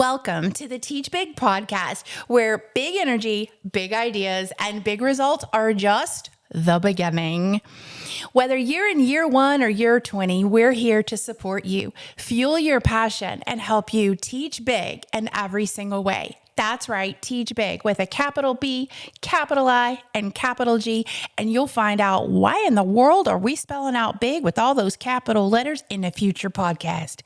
Welcome to the Teach Big podcast, where big energy, big ideas, and big results are just the beginning. Whether you're in year 1 or year 20, we're here to support you, fuel your passion, and help you teach big in every single way. That's right, teach big with a capital B, capital I, and capital G, and you'll find out why in the world are we spelling out big with all those capital letters in a future podcast.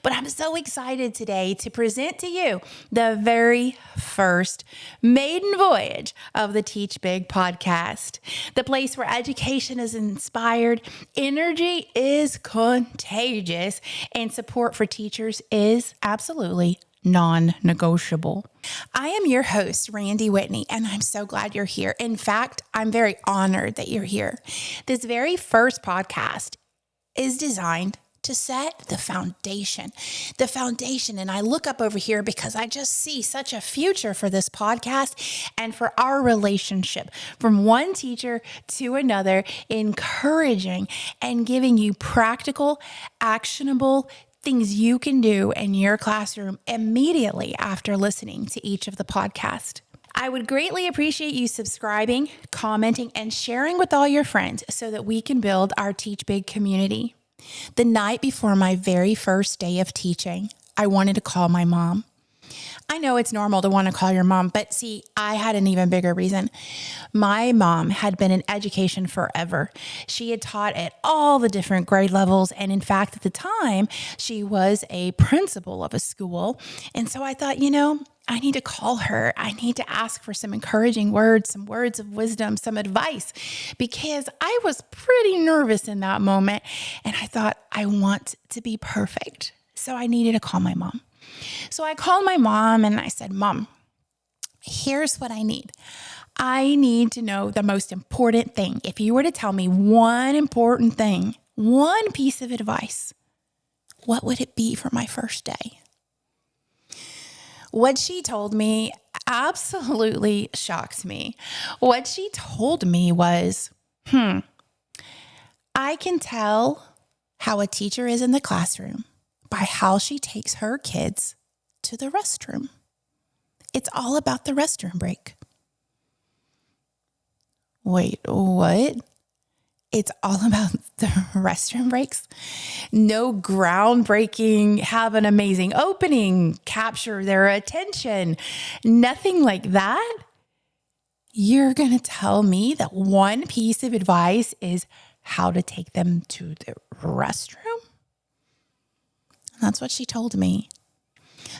But I'm so excited today to present to you the very first maiden voyage of the Teach Big podcast, the place where education is inspired, energy is contagious, and support for teachers is absolutely non-negotiable. I am your host, Randi Whitney, and I'm so glad you're here. In fact, I'm very honored that you're here. This very first podcast is designed to set the foundation. And I look up over here because I just see such a future for this podcast and for our relationship from one teacher to another, encouraging and giving you practical, actionable things you can do in your classroom immediately after listening to each of the podcasts. I would greatly appreciate you subscribing, commenting, and sharing with all your friends so that we can build our Teach Big community. The night before my very first day of teaching, I wanted to call my mom. I know it's normal to want to call your mom, but see, I had an even bigger reason. My mom had been in education forever. She had taught at all the different grade levels. And in fact, at the time, she was a principal of a school. And so I thought, I need to call her. I need to ask for some encouraging words, some words of wisdom, some advice, because I was pretty nervous in that moment. And I thought, I want to be perfect. So I needed to call my mom. So I called my mom and I said, Mom, here's what I need. I need to know the most important thing. If you were to tell me one important thing, one piece of advice, what would it be for my first day? What she told me absolutely shocked me. What she told me was, I can tell how a teacher is in the classroom by how she takes her kids to the restroom. It's all about the restroom break. Wait, what? It's all about the restroom breaks? No groundbreaking, have an amazing opening, capture their attention, nothing like that? You're going to tell me that one piece of advice is how to take them to the restroom? That's what she told me.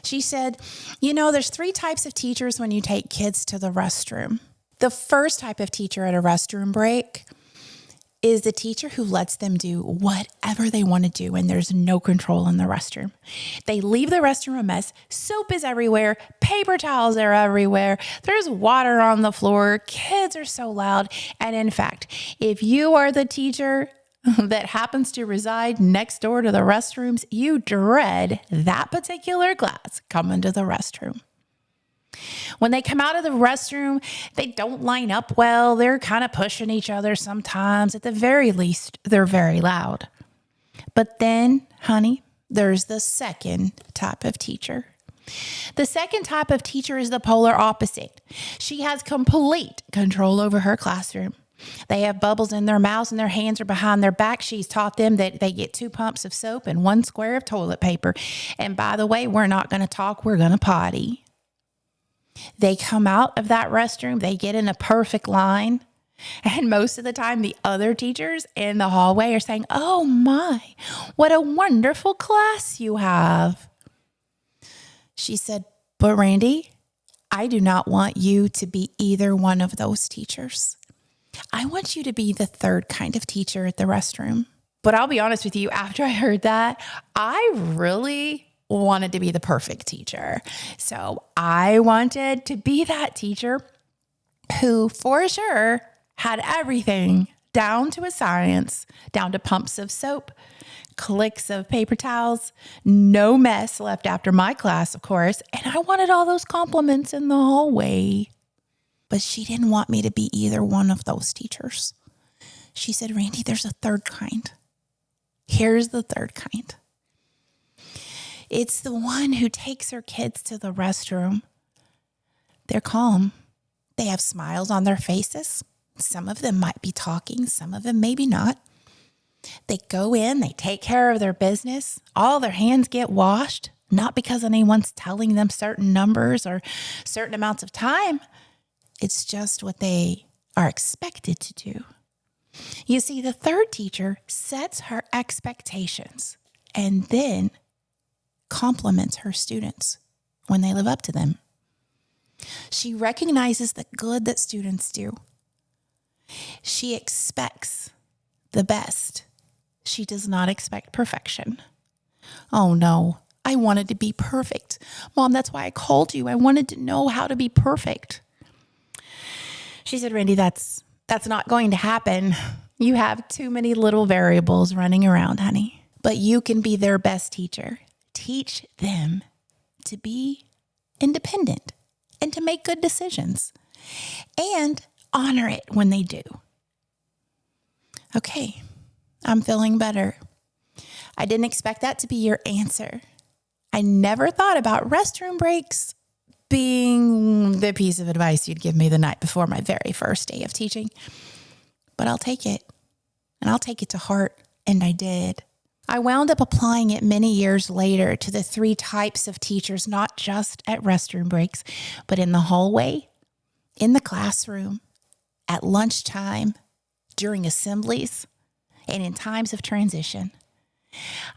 She said, there's 3 types of teachers when you take kids to the restroom. The first type of teacher at a restroom break is the teacher who lets them do whatever they want to do and there's no control in the restroom. They leave the restroom a mess. Soap is everywhere. Paper towels are everywhere. There's water on the floor. Kids are so loud. And in fact, if you are the teacher that happens to reside next door to the restrooms, you dread that particular class coming to the restroom. When they come out of the restroom, they don't line up well. They're kind of pushing each other sometimes. At the very least, they're very loud. But then, honey, there's the second type of teacher. The second type of teacher is the polar opposite. She has complete control over her classroom. They have bubbles in their mouths and their hands are behind their back. She's taught them that they get 2 pumps of soap and 1 square of toilet paper. And by the way, we're not going to talk, we're going to potty. They come out of that restroom, they get in a perfect line. And most of the time, the other teachers in the hallway are saying, oh my, what a wonderful class you have. She said, but Randi, I do not want you to be either one of those teachers. I want you to be the third kind of teacher at the restroom. But I'll be honest with you, after I heard that, I really wanted to be the perfect teacher. So I wanted to be that teacher who, for sure, had everything down to a science, down to pumps of soap, clicks of paper towels, no mess left after my class, of course. And I wanted all those compliments in the hallway. But she didn't want me to be either one of those teachers. She said, Randi, there's a third kind. Here's the third kind. It's the one who takes her kids to the restroom. They're calm. They have smiles on their faces. Some of them might be talking, some of them maybe not. They go in, they take care of their business. All their hands get washed, not because anyone's telling them certain numbers or certain amounts of time. It's just what they are expected to do. You see, the third teacher sets her expectations and then compliments her students when they live up to them. She recognizes the good that students do. She expects the best. She does not expect perfection. Oh no, I wanted to be perfect. Mom, that's why I called you. I wanted to know how to be perfect. She said, Randi, that's not going to happen. You have too many little variables running around, honey. But you can be their best teacher. Teach them to be independent and to make good decisions and honor it when they do. Okay, I'm feeling better. I didn't expect that to be your answer. I never thought about restroom breaks being the piece of advice you'd give me the night before my very first day of teaching. But I'll take it, and I'll take it to heart, and I did. I wound up applying it many years later to the 3 types of teachers, not just at restroom breaks, but in the hallway, in the classroom, at lunchtime, during assemblies, and in times of transition.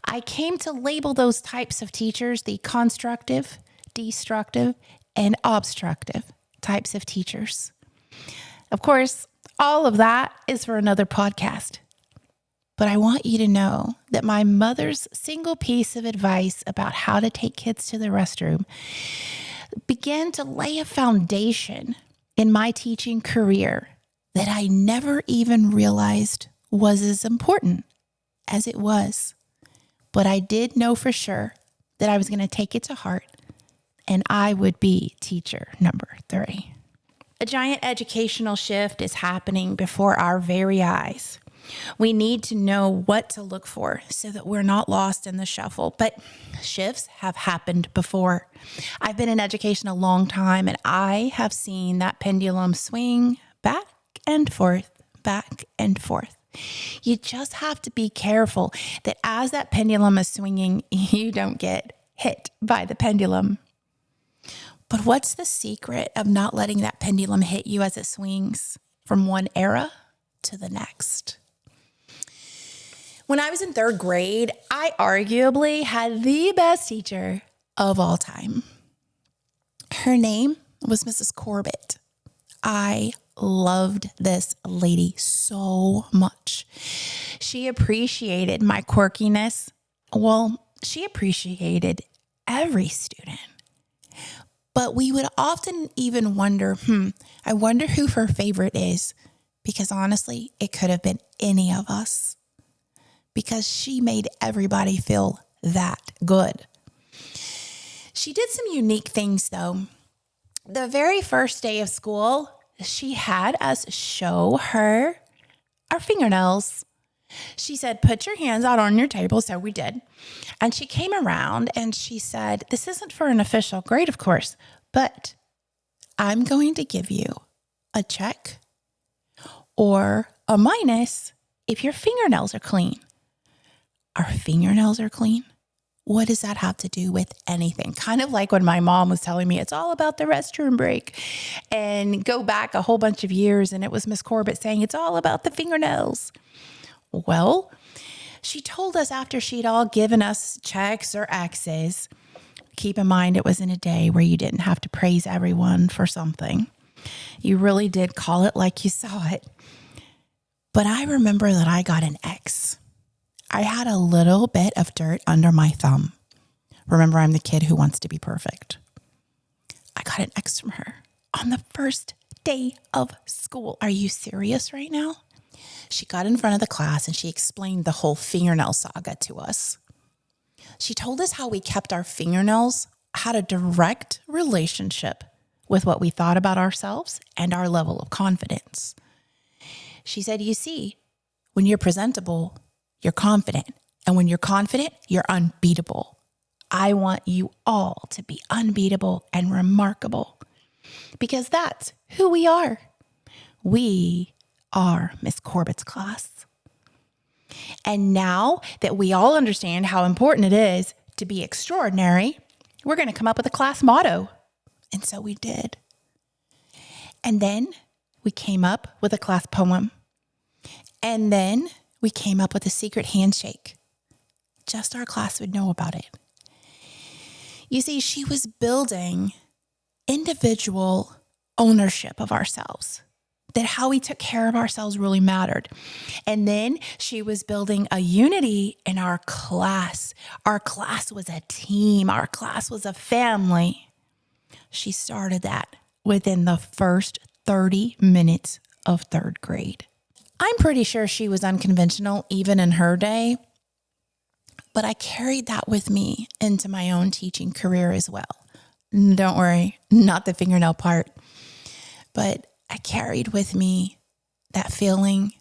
I came to label those types of teachers the constructive, destructive, and obstructive types of teachers. Of course, all of that is for another podcast. But I want you to know that my mother's single piece of advice about how to take kids to the restroom began to lay a foundation in my teaching career that I never even realized was as important as it was. But I did know for sure that I was going to take it to heart and I would be teacher number 3. A giant educational shift is happening before our very eyes. We need to know what to look for so that we're not lost in the shuffle. But shifts have happened before. I've been in education a long time, and I have seen that pendulum swing back and forth, back and forth. You just have to be careful that as that pendulum is swinging, you don't get hit by the pendulum. But what's the secret of not letting that pendulum hit you as it swings from one era to the next? When I was in 3rd grade, I arguably had the best teacher of all time. Her name was Mrs. Corbett. I loved this lady so much. She appreciated my quirkiness. Well, she appreciated every student. But we would often even wonder, I wonder who her favorite is. Because honestly, it could have been any of us. Because she made everybody feel that good. She did some unique things though. The very first day of school, she had us show her our fingernails. She said, put your hands out on your table. So we did. And she came around and she said, this isn't for an official grade, of course, but I'm going to give you a check or a minus if your fingernails are clean. Our fingernails are clean? What does that have to do with anything? Kind of like when my mom was telling me it's all about the restroom break, and go back a whole bunch of years and it was Miss Corbett saying it's all about the fingernails. Well, she told us after she'd all given us checks or X's. Keep in mind, it was in a day where you didn't have to praise everyone for something. You really did call it like you saw it. But I remember that I got an X. I had a little bit of dirt under my thumb. Remember, I'm the kid who wants to be perfect. I got an X from her on the first day of school. Are you serious right now? She got in front of the class and she explained the whole fingernail saga to us. She told us how we kept our fingernails had a direct relationship with what we thought about ourselves and our level of confidence. She said, you see, when you're presentable, you're confident. And when you're confident, you're unbeatable. I want you all to be unbeatable and remarkable because that's who we are. We are Miss Corbett's class. And now that we all understand how important it is to be extraordinary, we're going to come up with a class motto. And so we did. And then we came up with a class poem. And then we came up with a secret handshake. Just our class would know about it. You see, she was building individual ownership of ourselves, that how we took care of ourselves really mattered. And then she was building a unity in our class. Our class was a team. Our class was a family. She started that within the first 30 minutes of third grade. I'm pretty sure she was unconventional even in her day, but I carried that with me into my own teaching career as well. Don't worry, not the fingernail part, but I carried with me that feeling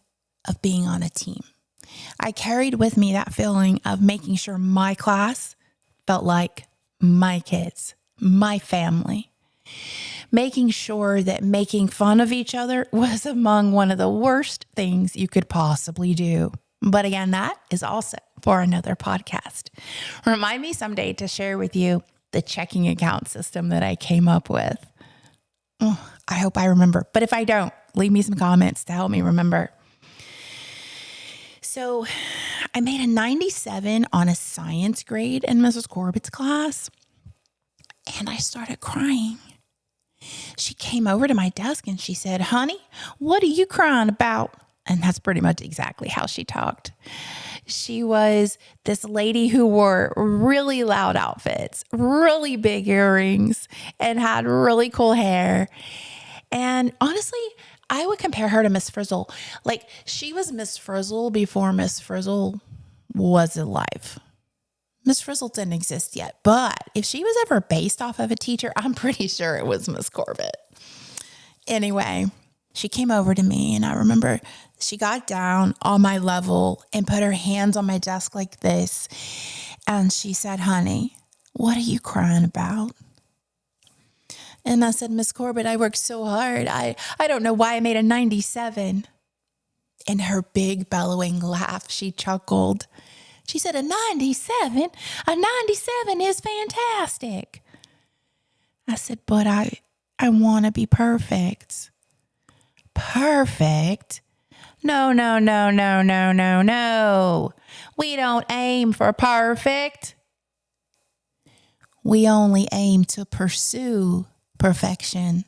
of being on a team. I carried with me that feeling of making sure my class felt like my kids, my family. Making sure that making fun of each other was among one of the worst things you could possibly do. But again, that is also for another podcast. Remind me someday to share with you the checking account system that I came up with. Oh, I hope I remember. But if I don't, leave me some comments to help me remember. So I made a 97 on a science grade in Mrs. Corbett's class, and I started crying. She came over to my desk and she said, "Honey, what are you crying about?" And that's pretty much exactly how she talked. She was this lady who wore really loud outfits, really big earrings, and had really cool hair. And honestly, I would compare her to Miss Frizzle. Like, she was Miss Frizzle before Miss Frizzle was alive. Miss Frizzle didn't exist yet, but if she was ever based off of a teacher, I'm pretty sure it was Miss Corbett. Anyway, she came over to me, and I remember she got down on my level and put her hands on my desk like this, and she said, "Honey, what are you crying about?" And I said, "Miss Corbett, I worked so hard. I don't know why I made a 97. In her big bellowing laugh, she chuckled. She said, "A 97? A 97 is fantastic." I said, "But I want to be perfect." "Perfect? No, no, no, no, no, no, no. We don't aim for perfect. We only aim to pursue perfection.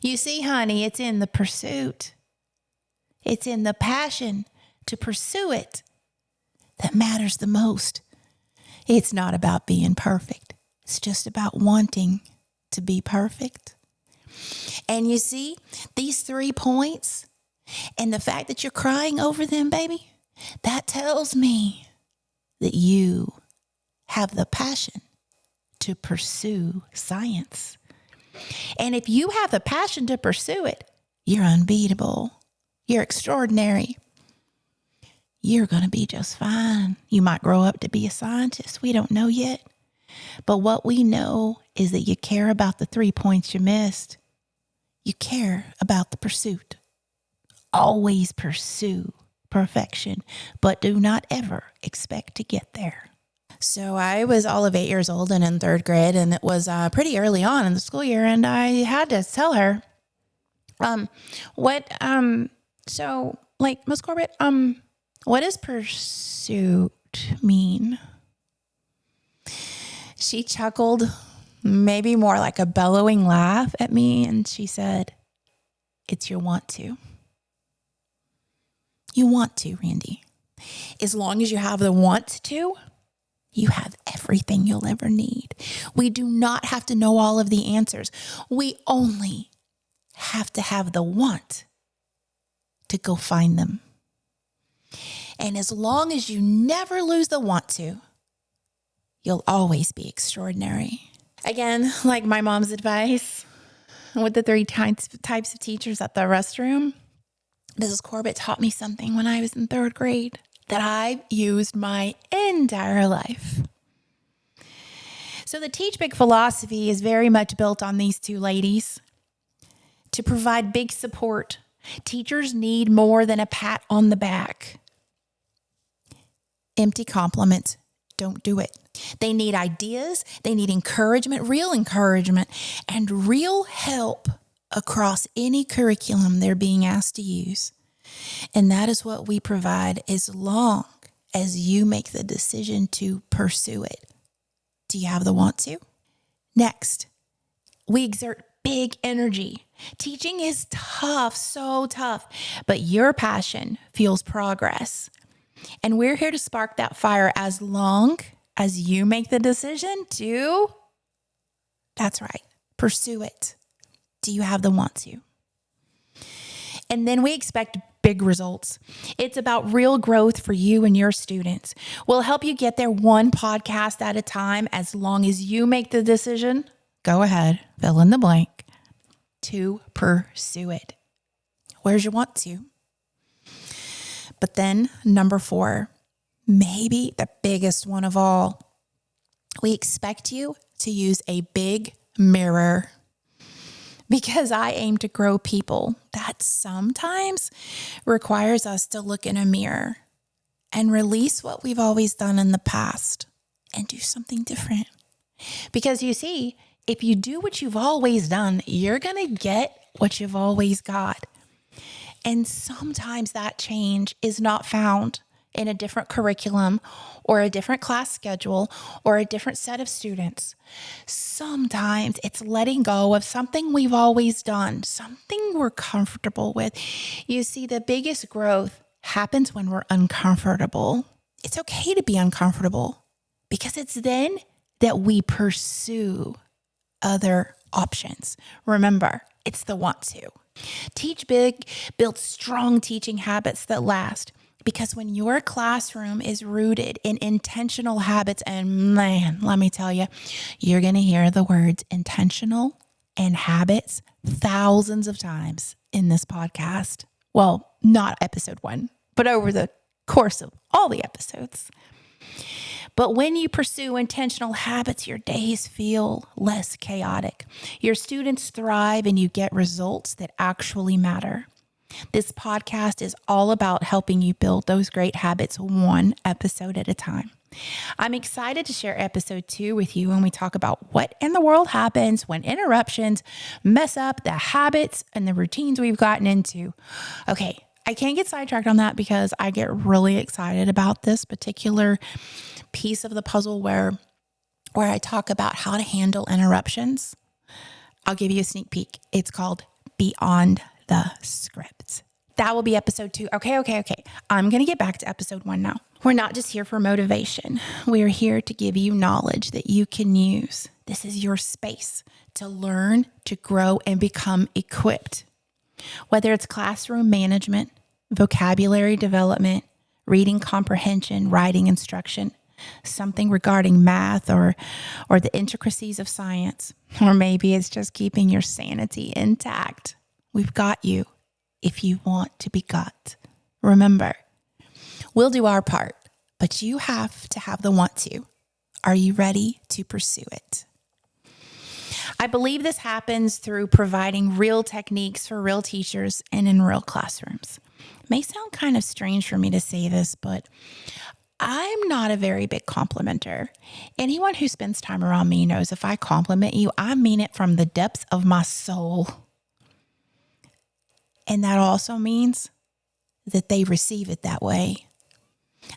You see, honey, it's in the pursuit. It's in the passion to pursue it that matters the most. It's not about being perfect. It's just about wanting to be perfect." And you see, these 3 points and the fact that you're crying over them, baby, that tells me that you have the passion to pursue science. And if you have the passion to pursue it, you're unbeatable. You're extraordinary. You're going to be just fine. You might grow up to be a scientist. We don't know yet. But what we know is that you care about the 3 points you missed. You care about the pursuit. Always pursue perfection, but do not ever expect to get there. So I was all of 8 years old and in third grade, and it was pretty early on in the school year, and I had to tell her, Miss Corbett, what does pursuit mean? She chuckled, maybe more like a bellowing laugh at me, and she said, "It's your want to. You want to, Randi. As long as you have the want to, you have everything you'll ever need. We do not have to know all of the answers. We only have to have the want to go find them. And as long as you never lose the want to, you'll always be extraordinary." Again, like my mom's advice with the 3 types of teachers at the restroom, Mrs. Corbett taught me something when I was in third grade that I've used my entire life. So the Teach Big philosophy is very much built on these two ladies to provide big support. Teachers need more than a pat on the back. Empty compliments don't do it. They need ideas, they need encouragement, and real help across any curriculum they're being asked to use. And that is what we provide as long as you make the decision to pursue it. Do you have the want to? Next, we exert big energy. Teaching is tough, so tough, but your passion fuels progress. And we're here to spark that fire as long as you make the decision to, that's right, pursue it. Do you have the want to? And then we expect big results. It's about real growth for you and your students. We'll help you get there one podcast at a time as long as you make the decision. Go ahead, fill in the blank, to pursue it. Where's your want to? But then number 4, maybe the biggest one of all, we expect you to use a big mirror. Because I aim to grow people, that sometimes requires us to look in a mirror and release what we've always done in the past and do something different. Because you see, if you do what you've always done, you're going to get what you've always got. And sometimes that change is not found in a different curriculum or a different class schedule or a different set of students. Sometimes it's letting go of something we've always done, something we're comfortable with. You see, the biggest growth happens when we're uncomfortable. It's okay to be uncomfortable because it's then that we pursue other options. Remember, it's the want to. Teach big, build strong teaching habits that last. Because when your classroom is rooted in intentional habits, and man, let me tell you, you're going to hear the words intentional and habits thousands of times in this podcast. Well, not episode 1, but over the course of all the episodes. But when you pursue intentional habits, your days feel less chaotic. Your students thrive and you get results that actually matter. This podcast is all about helping you build those great habits one episode at a time. I'm excited to share episode 2 with you when we talk about what in the world happens when interruptions mess up the habits and the routines we've gotten into. Okay, I can't get sidetracked on that because I get really excited about this particular piece of the puzzle where I talk about how to handle interruptions. I'll give you a sneak peek. It's called Beyond the Script. That will be episode 2. Okay. I'm going to get back to episode 1 now. We're not just here for motivation. We're here to give you knowledge that you can use. This is your space to learn, to grow, and become equipped. Whether it's classroom management, vocabulary development, reading comprehension, writing instruction, something regarding math or the intricacies of science, or maybe it's just keeping your sanity intact. We've got you if you want to be got. Remember, we'll do our part, but you have to have the want to. Are you ready to pursue it? I believe this happens through providing real techniques for real teachers and in real classrooms. It may sound kind of strange for me to say this, but I'm not a very big complimenter. Anyone who spends time around me knows if I compliment you, I mean it from the depths of my soul. And that also means that they receive it that way.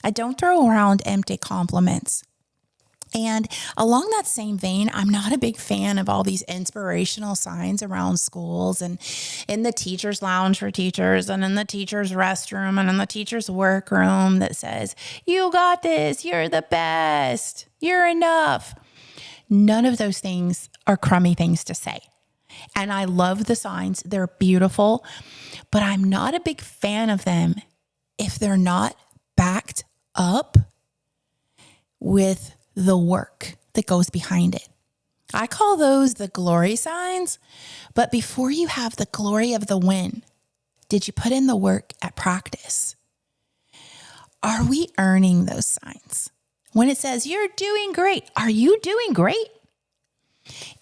I don't throw around empty compliments. And along that same vein, I'm not a big fan of all these inspirational signs around schools and in the teacher's lounge for teachers and in the teacher's restroom and in the teacher's workroom that says, "You got this, you're the best, you're enough." None of those things are crummy things to say. And I love the signs. They're beautiful, but I'm not a big fan of them if they're not backed up with the work that goes behind it. I call those the glory signs, but before you have the glory of the win, did you put in the work at practice? Are we earning those signs? When it says, "You're doing great," are you doing great?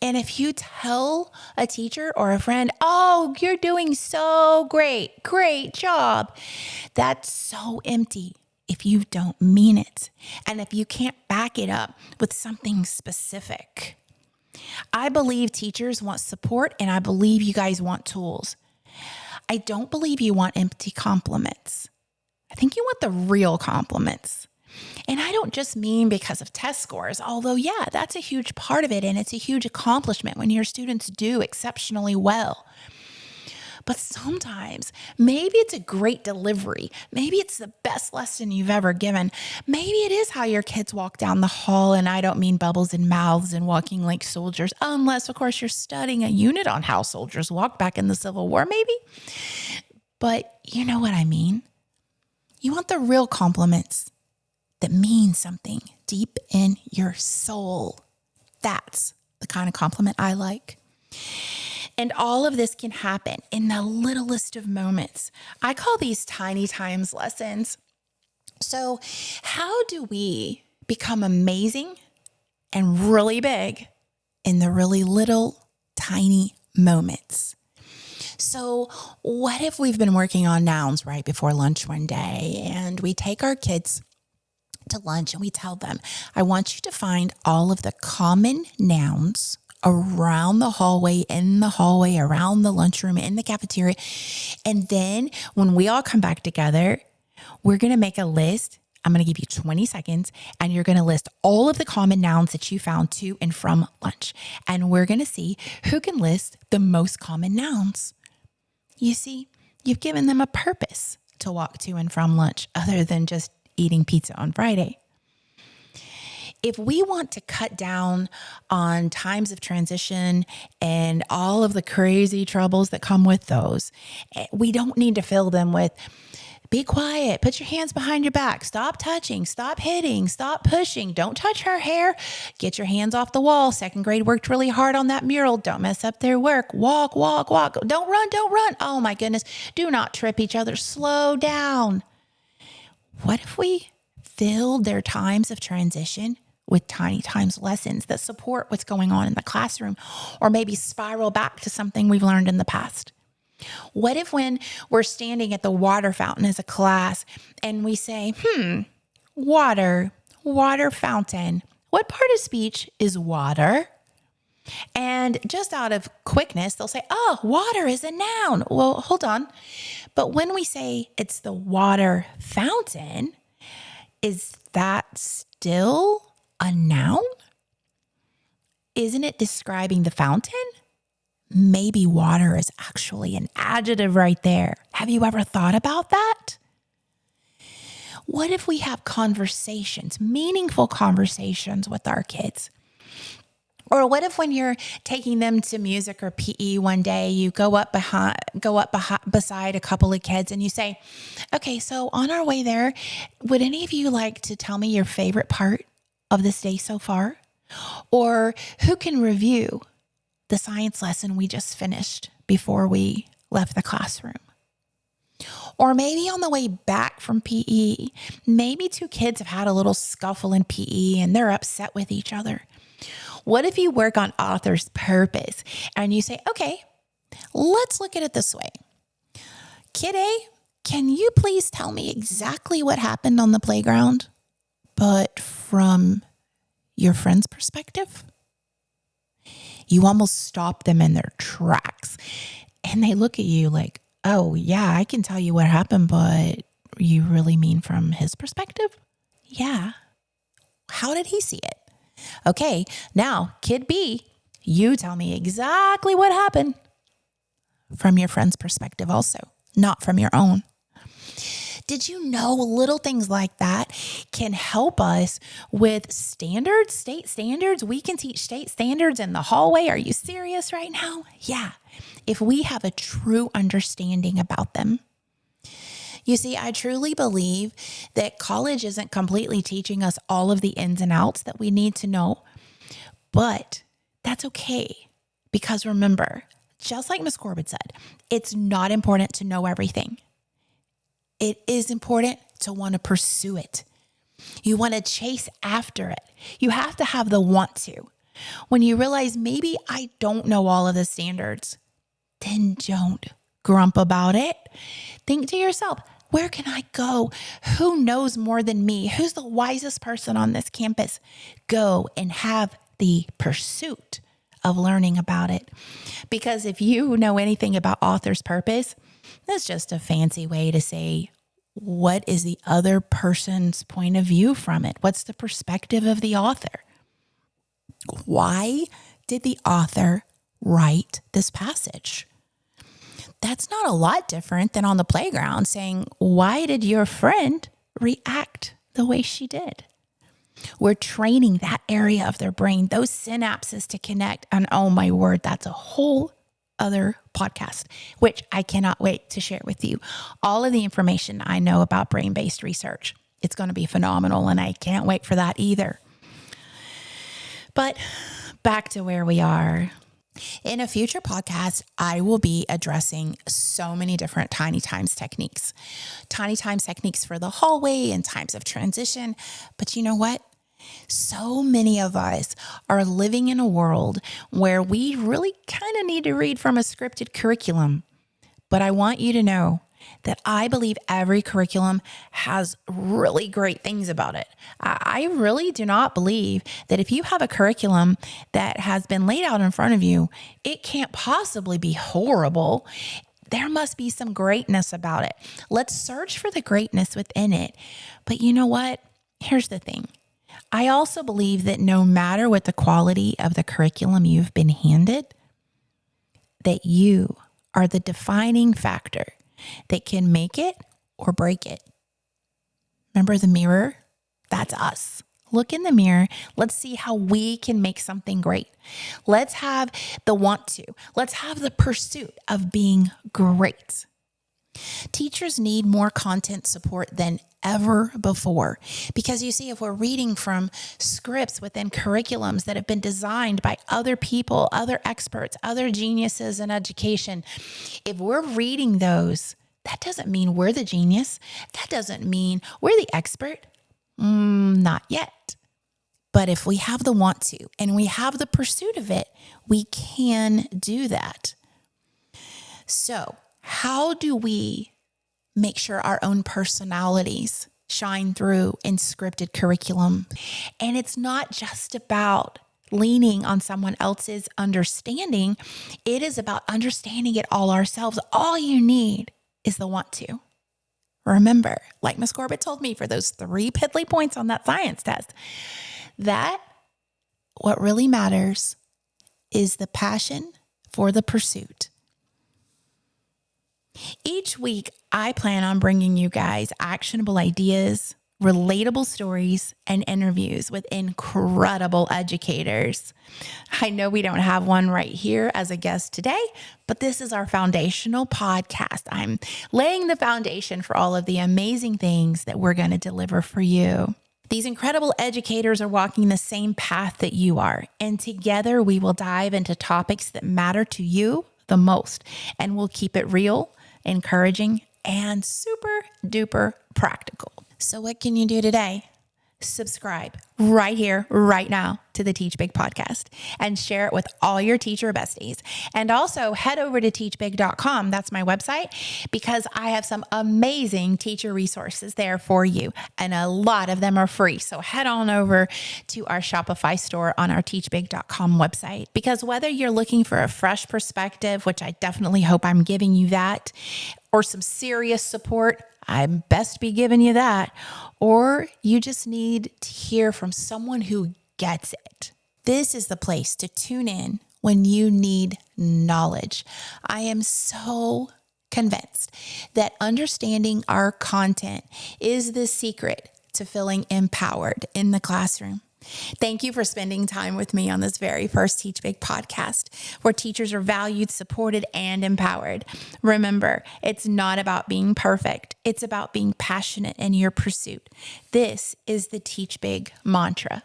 And if you tell a teacher or a friend, oh, you're doing so great, great job, that's so empty if you don't mean it. And if you can't back it up with something specific. I believe teachers want support, and I believe you guys want tools. I don't believe you want empty compliments. I think you want the real compliments. And I don't just mean because of test scores, although, yeah, that's a huge part of it. And it's a huge accomplishment when your students do exceptionally well. But sometimes maybe it's a great delivery. Maybe it's the best lesson you've ever given. Maybe it is how your kids walk down the hall. And I don't mean bubbles and mouths and walking like soldiers, unless, of course, you're studying a unit on how soldiers walk back in the Civil War, maybe. But you know what I mean? You want the real compliments that mean something deep in your soul. That's the kind of compliment I like. And all of this can happen in the littlest of moments. I call these tiny times lessons. So how do we become amazing and really big in the really little, tiny moments? So what if we've been working on nouns right before lunch one day, and we take our kids to lunch and we tell them, I want you to find all of the common nouns around the hallway, in the hallway, around the lunchroom, in the cafeteria. And then when we all come back together, we're going to make a list. I'm going to give you 20 seconds, and you're going to list all of the common nouns that you found to and from lunch. And we're going to see who can list the most common nouns. You see, you've given them a purpose to walk to and from lunch other than just eating pizza on Friday. If we want to cut down on times of transition and all of the crazy troubles that come with those, we don't need to fill them with, be quiet, put your hands behind your back, stop touching, stop hitting, stop pushing, don't touch her hair, get your hands off the wall. Second grade worked really hard on that mural. Don't mess up their work. Walk, walk, walk. Don't run, don't run. Oh my goodness. Do not trip each other. Slow down. What if we filled their times of transition with tiny times lessons that support what's going on in the classroom, or maybe spiral back to something we've learned in the past? What if when we're standing at the water fountain as a class and we say, water fountain, what part of speech is water? And just out of quickness, they'll say, oh, water is a noun. Well, hold on. But when we say it's the water fountain, is that still a noun? Isn't it describing the fountain? Maybe water is actually an adjective right there. Have you ever thought about that? What if we have conversations, meaningful conversations with our kids? Or what if when you're taking them to music or PE one day, you go up beside a couple of kids and you say, okay, so on our way there, would any of you like to tell me your favorite part of this day so far? Or who can review the science lesson we just finished before we left the classroom? Or maybe on the way back from PE, maybe two kids have had a little scuffle in PE and they're upset with each other. What if you work on author's purpose and you say, okay, let's look at it this way. Kid A, can you please tell me exactly what happened on the playground, but from your friend's perspective? You almost stop them in their tracks and they look at you like, oh yeah, I can tell you what happened, but you really mean from his perspective? Yeah. How did he see it? Okay, now kid B, you tell me exactly what happened from your friend's perspective also, not from your own. Did you know little things like that can help us with standards, state standards? We can teach state standards in the hallway. Are you serious right now? Yeah, if we have a true understanding about them. You see, I truly believe that college isn't completely teaching us all of the ins and outs that we need to know, but that's okay. Because remember, just like Miss Corbett said, it's not important to know everything. It is important to want to pursue it. You want to chase after it. You have to have the want to. When you realize maybe I don't know all of the standards, then don't grump about it. Think to yourself, where can I go? Who knows more than me? Who's the wisest person on this campus? Go and have the pursuit of learning about it. Because if you know anything about author's purpose, that's just a fancy way to say, what is the other person's point of view from it? What's the perspective of the author? Why did the author write this passage? That's not a lot different than on the playground saying, why did your friend react the way she did? We're training that area of their brain, those synapses to connect. And oh my word, that's a whole other podcast, which I cannot wait to share with you. All of the information I know about brain-based research. It's going to be phenomenal, and I can't wait for that either. But back to where we are. In a future podcast, I will be addressing so many different tiny times techniques. Tiny times techniques for the hallway and times of transition. But you know what? So many of us are living in a world where we really kind of need to read from a scripted curriculum. But I want you to know that I believe every curriculum has really great things about it. I really do not believe that if you have a curriculum that has been laid out in front of you, it can't possibly be horrible. There must be some greatness about it. Let's search for the greatness within it. But you know what? Here's the thing. I also believe that no matter what the quality of the curriculum you've been handed, that you are the defining factor that can make it or break it. Remember the mirror? That's us. Look in the mirror. Let's see how we can make something great. Let's have the want to. Let's have the pursuit of being great. Teachers need more content support than ever before. Because you see, if we're reading from scripts within curriculums that have been designed by other people, other experts, other geniuses in education, if we're reading those, that doesn't mean we're the genius. That doesn't mean we're the expert. Not yet. But if we have the want to and we have the pursuit of it, we can do that. So, how do we make sure our own personalities shine through in scripted curriculum? And it's not just about leaning on someone else's understanding. It is about understanding it all ourselves. All you need is the want to. Remember, like Miss Corbett told me for those 3 piddly points on that science test, that what really matters is the passion for the pursuit. Each week, I plan on bringing you guys actionable ideas, relatable stories, and interviews with incredible educators. I know we don't have one right here as a guest today, but this is our foundational podcast. I'm laying the foundation for all of the amazing things that we're going to deliver for you. These incredible educators are walking the same path that you are, and together we will dive into topics that matter to you the most, and we'll keep it real, encouraging, and super duper practical. So what can you do today? Subscribe right here, right now to the Teach Big podcast and share it with all your teacher besties. And also head over to teachbig.com. That's my website, because I have some amazing teacher resources there for you. And a lot of them are free. So head on over to our Shopify store on our teachbig.com website, because whether you're looking for a fresh perspective, which I definitely hope I'm giving you that, or some serious support, I best be giving you that. Or you just need to hear from someone who gets it. This is the place to tune in when you need knowledge. I am so convinced that understanding our content is the secret to feeling empowered in the classroom. Thank you for spending time with me on this very first Teach Big podcast, where teachers are valued, supported, and empowered. Remember, it's not about being perfect. It's about being passionate in your pursuit. This is the Teach Big mantra: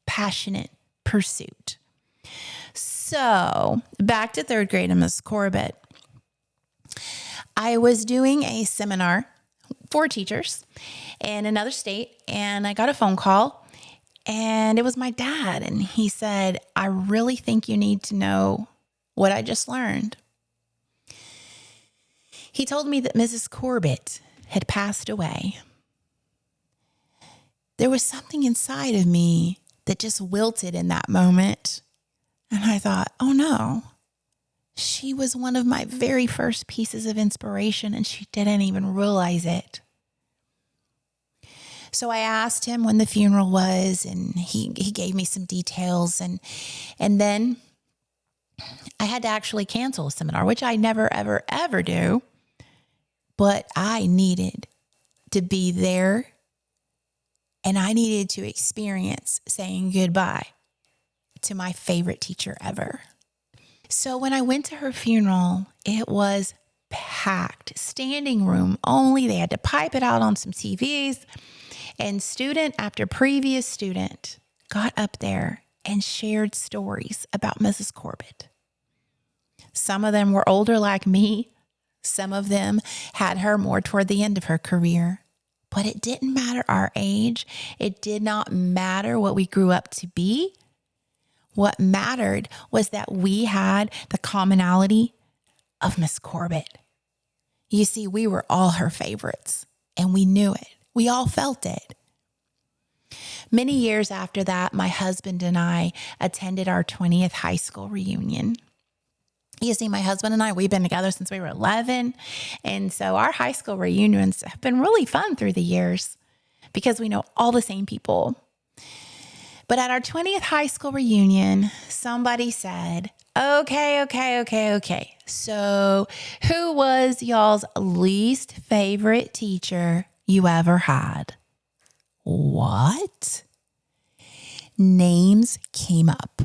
passionate pursuit. So back to 3rd grade and Miss Corbett. I was doing a seminar for teachers in another state, and I got a phone call. And it was my dad. And he said, I really think you need to know what I just learned. He told me that Mrs. Corbett had passed away. There was something inside of me that just wilted in that moment. And I thought, oh no, she was one of my very first pieces of inspiration and she didn't even realize it. So I asked him when the funeral was, and he gave me some details. And then I had to actually cancel a seminar, which I never, ever, ever do. But I needed to be there, and I needed to experience saying goodbye to my favorite teacher ever. So when I went to her funeral, it was packed, standing room only. They had to pipe it out on some TVs, and student after previous student got up there and shared stories about Mrs. Corbett. Some of them were older like me. Some of them had her more toward the end of her career. But it didn't matter our age. It did not matter what we grew up to be. What mattered was that we had the commonality of Miss Corbett. You see, we were all her favorites, and we knew it. We all felt it. Many years after that, my husband and I attended our 20th high school reunion. You see, my husband and I, we've been together since we were 11. And so our high school reunions have been really fun through the years because we know all the same people. But at our 20th high school reunion, somebody said, okay. So who was y'all's least favorite teacher you ever had? What? Names came up.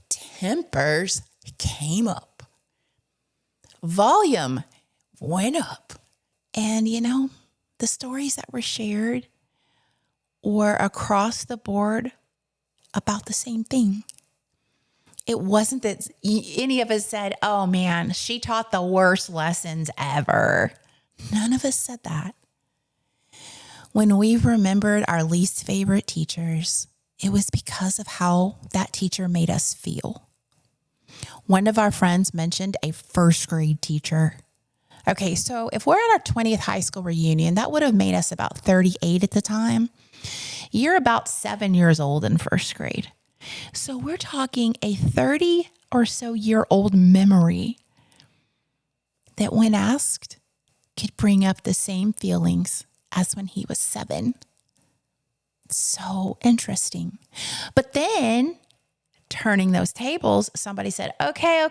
Tempers came up. Volume went up. And the stories that were shared were across the board about the same thing. It wasn't that any of us said, oh man, she taught the worst lessons ever. None of us said that. When we remembered our least favorite teachers, it was because of how that teacher made us feel. One of our friends mentioned a first grade teacher. Okay, so if we're at our 20th high school reunion, that would have made us about 38 at the time. You're about 7 years old in first grade. So we're talking a 30 or so year old memory that when asked could bring up the same feelings as when he was 7. So interesting. But then turning those tables, somebody said, okay.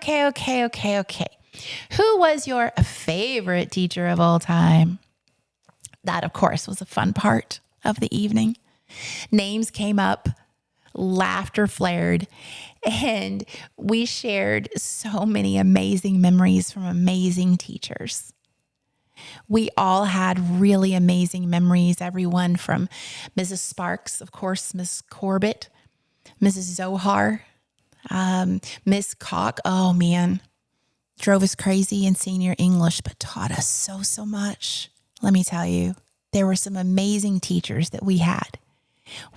Who was your favorite teacher of all time? That, of course, was a fun part of the evening. Names came up, laughter flared, and we shared so many amazing memories from amazing teachers. We all had really amazing memories, everyone from Mrs. Sparks, of course, Miss Corbett, Mrs. Zohar, Miss Cock. Oh man, drove us crazy in senior English, but taught us so much. Let me tell you, there were some amazing teachers that we had.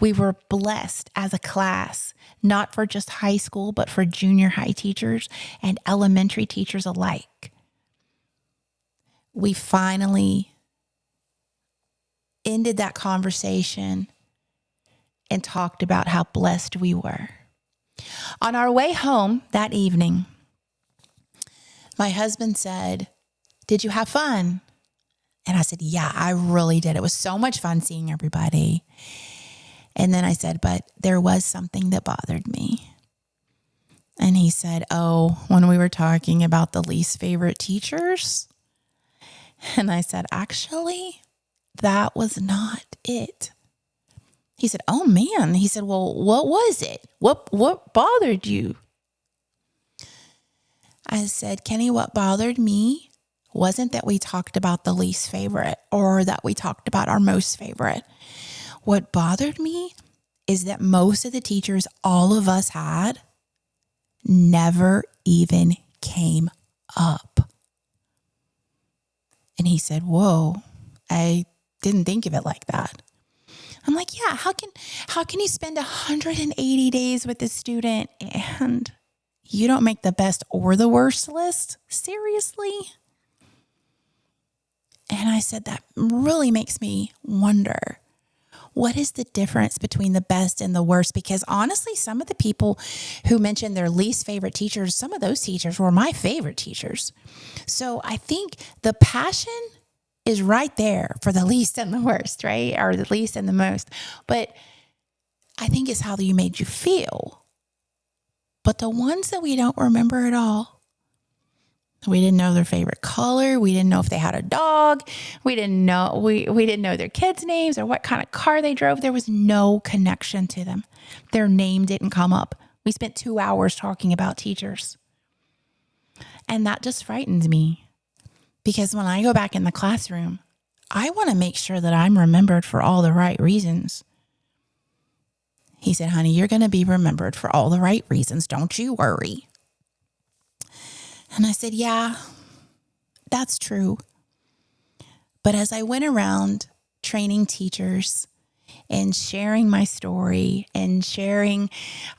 We were blessed as a class, not for just high school, but for junior high teachers and elementary teachers alike. We finally ended that conversation and talked about how blessed we were. On our way home that evening, my husband said, "Did you have fun?" And I said, "Yeah, I really did. It was so much fun seeing everybody." And then I said, "But there was something that bothered me." And he said, "Oh, when we were talking about the least favorite teachers?" And I said, "Actually, that was not it." He said, "Oh man." He said, "Well, what was it? What bothered you?" I said, "Kenny, what bothered me wasn't that we talked about the least favorite or that we talked about our most favorite. What bothered me is that most of the teachers all of us had never even came up." And he said, "Whoa, I didn't think of it like that." I'm like, yeah, how can you spend 180 days with a student and you don't make the best or the worst list? Seriously? And I said, that really makes me wonder, what is the difference between the best and the worst? Because honestly, some of the people who mentioned their least favorite teachers, some of those teachers were my favorite teachers. So I think the passion is right there for the least and the worst, right? Or the least and the most. But I think it's how you made you feel. But the ones that we don't remember at all, we didn't know their favorite color. We didn't know if they had a dog. We didn't know we didn't know their kids' names or what kind of car they drove. There was no connection to them. Their name didn't come up. We spent 2 hours talking about teachers. And that just frightens me, because when I go back in the classroom, I want to make sure that I'm remembered for all the right reasons. He said, honey, you're going to be remembered for all the right reasons. Don't you worry. And I said, yeah, that's true. But as I went around training teachers and sharing my story and sharing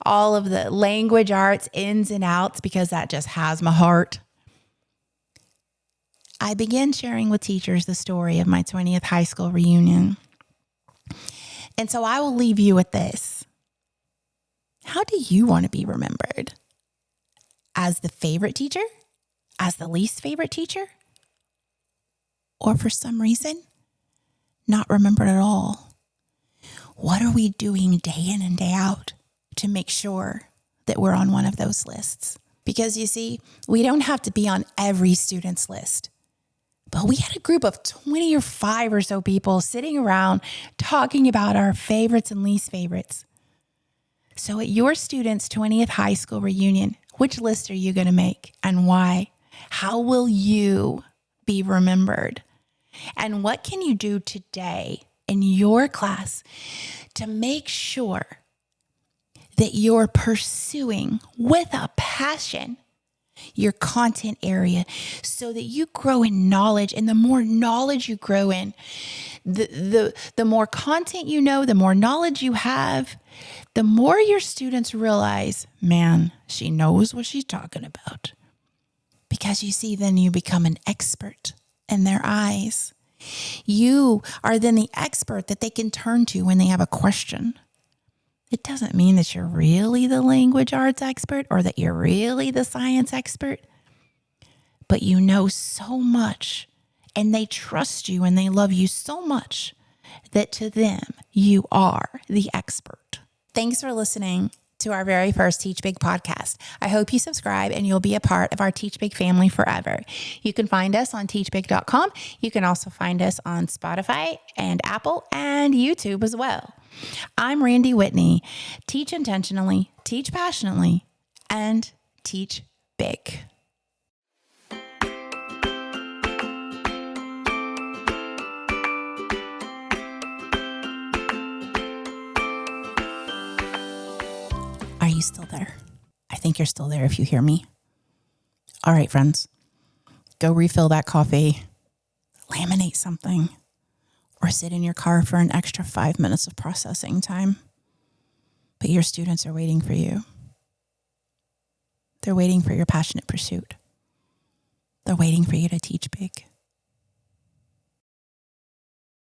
all of the language arts ins and outs, because that just has my heart, I began sharing with teachers the story of my 20th high school reunion. And so I will leave you with this. How do you want to be remembered? As the favorite teacher? As the least favorite teacher? Or for some reason, not remembered at all? What are we doing day in and day out to make sure that we're on one of those lists? Because you see, we don't have to be on every student's list. But we had a group of 25 or so people sitting around talking about our favorites and least favorites. So at your student's 20th high school reunion, which list are you going to make and why? How will you be remembered? And what can you do today in your class to make sure that you're pursuing with a passion your content area so that you grow in knowledge? And the more knowledge you grow in, the more content you know, the more knowledge you have, the more your students realize, man, she knows what she's talking about. Because you see, then you become an expert in their eyes. You are then the expert that they can turn to when they have a question. It doesn't mean that you're really the language arts expert or that you're really the science expert, but you know so much and they trust you and they love you so much that to them, you are the expert. Thanks for listening to our very first Teach Big podcast. I hope you subscribe and you'll be a part of our Teach Big family forever. You can find us on teachbig.com. You can also find us on Spotify and Apple and YouTube as well. I'm Randi Whitney. Teach intentionally, teach passionately, and teach big. Are you still there? I think you're still there if you hear me. All right, friends, go refill that coffee, laminate something, or sit in your car for an extra 5 minutes of processing time. But your students are waiting for you. They're waiting for your passionate pursuit. They're waiting for you to teach big.